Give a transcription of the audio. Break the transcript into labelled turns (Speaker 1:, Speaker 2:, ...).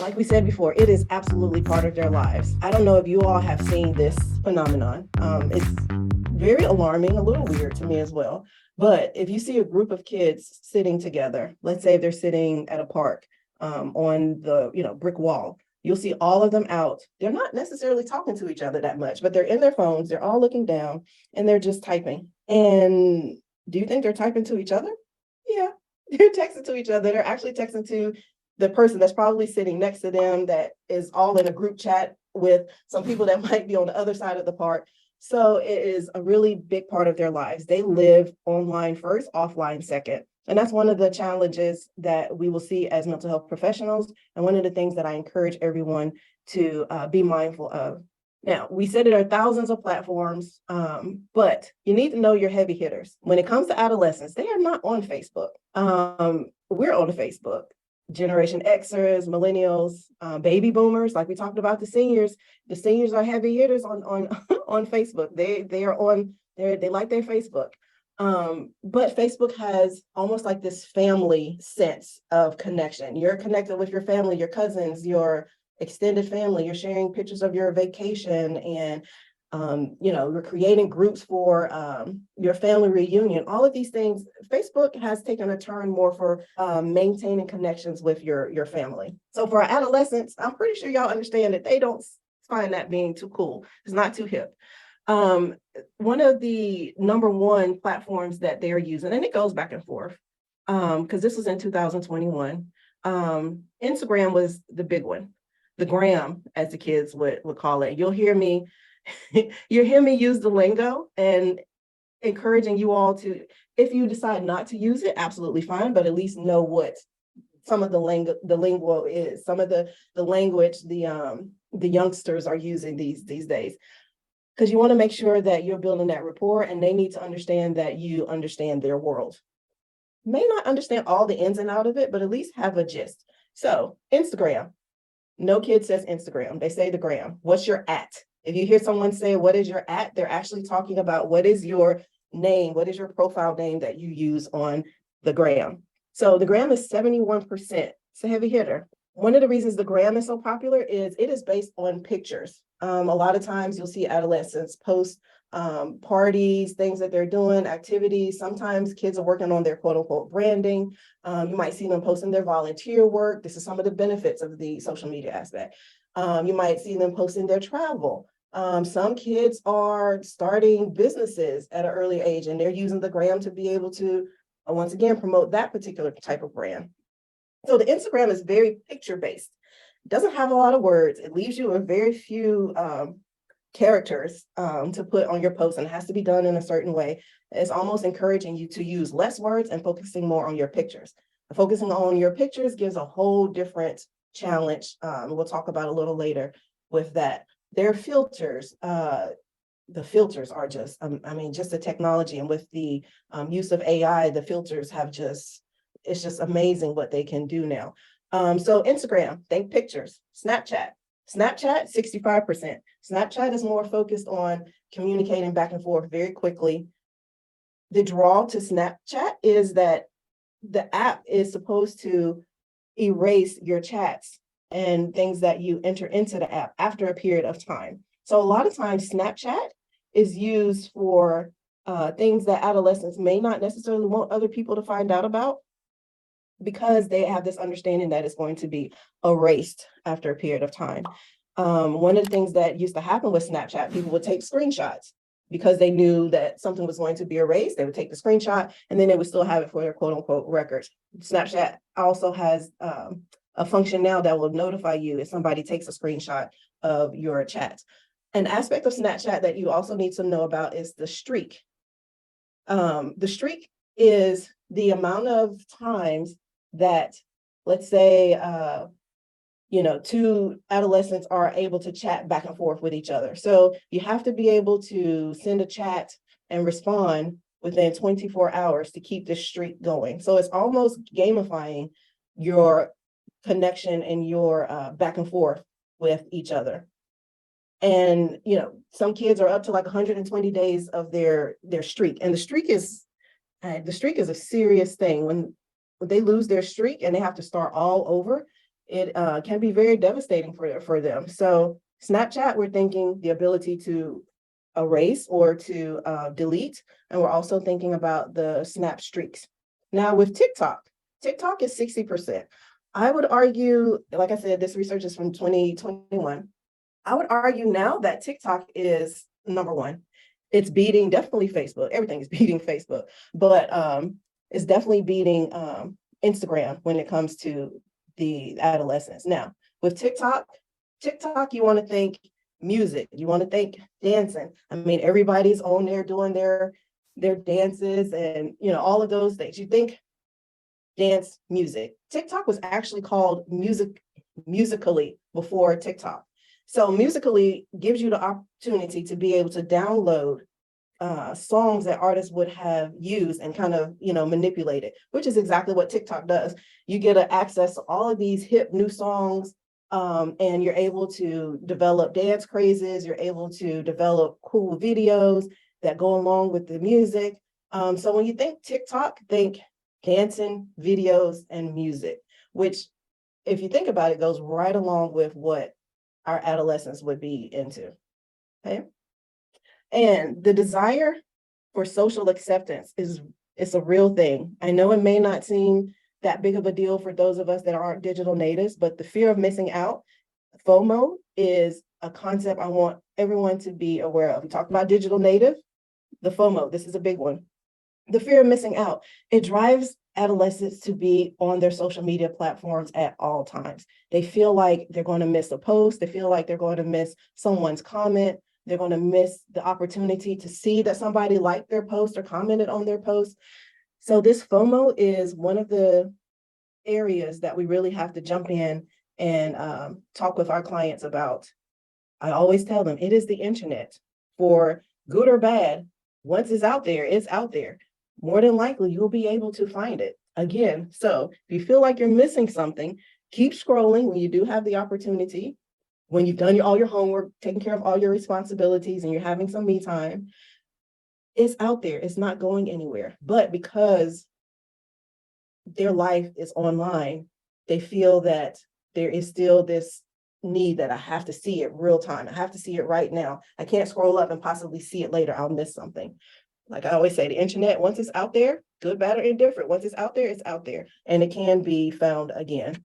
Speaker 1: like we said before, it is absolutely part of their lives. I don't know if you all have seen this phenomenon. It's very alarming, a little weird to me as well. But if you see a group of kids sitting together, let's say they're sitting at a park on the brick wall, you'll see all of them out. They're not necessarily talking to each other that much, but they're in their phones. They're all looking down and they're just typing. And do you think they're typing to each other? Yeah, they're texting to each other. They're actually texting to the person that's probably sitting next to them that is all in a group chat with some people that might be on the other side of the park. So it is a really big part of their lives. They live online first, offline second. And that's one of the challenges that we will see as mental health professionals, and one of the things that I encourage everyone to be mindful of. Now, we said there are thousands of platforms, but you need to know your heavy hitters. When it comes to adolescents, they are not on Facebook. We're on Facebook. Generation Xers, millennials, baby boomers, like we talked about the seniors. The seniors are heavy hitters on on Facebook. They are on there. They like their Facebook. But Facebook has almost like this family sense of connection. You're connected with your family, your cousins, your extended family. You're sharing pictures of your vacation, and you're creating groups for your family reunion. All of these things, Facebook has taken a turn more for maintaining connections with your family. So for our adolescents, I'm pretty sure y'all understand that they don't find that being too cool. It's not too hip. One of the number one platforms that they're using, and it goes back and forth, because this was in 2021, Instagram was the big one, the gram, as the kids would call it. You'll hear me use the lingo, and encouraging you all to, if you decide not to use it, absolutely fine, but at least know what some of the lingo is, some of the language the youngsters are using these days. Because you want to make sure that you're building that rapport, and they need to understand that you understand their world. May not understand all the ins and out of it, but at least have a gist. So Instagram, no kid says Instagram. They say the gram. What's your at? If you hear someone say, what is your at? They're actually talking about what is your name? What is your profile name that you use on the gram? So the gram is 71%. It's a heavy hitter. One of the reasons the gram is so popular is it is based on pictures. A lot of times you'll see adolescents post parties, things that they're doing, activities. Sometimes kids are working on their quote unquote branding. You might see them posting their volunteer work. This is some of the benefits of the social media aspect. You might see them posting their travel. Some kids are starting businesses at an early age, and they're using the gram to be able to, once again, promote that particular type of brand. So the Instagram is very picture-based. It doesn't have a lot of words. It leaves you with very few characters to put on your post, and it has to be done in a certain way. It's almost encouraging you to use less words and focusing more on your pictures. Focusing on your pictures gives a whole different challenge. We'll talk about a little later with that. Their filters, the filters are just, just the technology, and with the use of AI, the filters have it's just amazing what they can do now. So Instagram, think pictures. Snapchat, 65%. Snapchat is more focused on communicating back and forth very quickly. The draw to Snapchat is that the app is supposed to erase your chats and things that you enter into the app after a period of time. So a lot of times Snapchat is used for things that adolescents may not necessarily want other people to find out about, because they have this understanding that it's going to be erased after a period of time. One of the things that used to happen with Snapchat, people would take screenshots because they knew that something was going to be erased. They would take the screenshot, and then they would still have it for their quote unquote records. Snapchat also has a function now that will notify you if somebody takes a screenshot of your chat. An aspect of Snapchat that you also need to know about is the streak. The streak is the amount of times that, let's say, two adolescents are able to chat back and forth with each other. So you have to be able to send a chat and respond within 24 hours to keep this streak going. So it's almost gamifying your connection and your back and forth with each other. And some kids are up to like 120 days of their streak, and the streak is a serious thing. When they lose their streak and they have to start all over, it can be very devastating for them. So Snapchat, we're thinking the ability to erase or to delete, and we're also thinking about the snap streaks. Now with TikTok, TikTok is 60%. I would argue, like I said, this research is from 2021. I would argue now that TikTok is number one. It's beating definitely Facebook. Everything is beating Facebook, but it's definitely beating Instagram when it comes to the adolescents. Now, with TikTok, you want to think music, you want to think dancing. I mean, everybody's on there doing their dances and all of those things. You think dance music. TikTok was actually called Musically before TikTok. So Musically gives you the opportunity to be able to download songs that artists would have used and kind of manipulate it, which is exactly what TikTok does. You get access to all of these hip new songs, and you're able to develop dance crazes. You're able to develop cool videos that go along with the music. So when you think TikTok, think dancing, videos, and music, which, if you think about it, goes right along with what our adolescents would be into. Okay. And the desire for social acceptance it's a real thing. I know it may not seem that big of a deal for those of us that aren't digital natives, but the fear of missing out, FOMO, is a concept I want everyone to be aware of. We talked about digital native, the FOMO, this is a big one. The fear of missing out, it drives adolescents to be on their social media platforms at all times. They feel like they're going to miss a post. They feel like they're going to miss someone's comment. They're going to miss the opportunity to see that somebody liked their post or commented on their post. So this FOMO is one of the areas that we really have to jump in and talk with our clients about. I always tell them it is the internet, for good or bad. Once it's out there, it's out there. More than likely, you'll be able to find it again. So if you feel like you're missing something, keep scrolling when you do have the opportunity, when you've done all your homework, taken care of all your responsibilities, and you're having some me time. It's out there. It's not going anywhere. But because their life is online, they feel that there is still this need that I have to see it real time. I have to see it right now. I can't scroll up and possibly see it later. I'll miss something. Like I always say, the internet, once it's out there, good, bad, or indifferent, once it's out there, and it can be found again.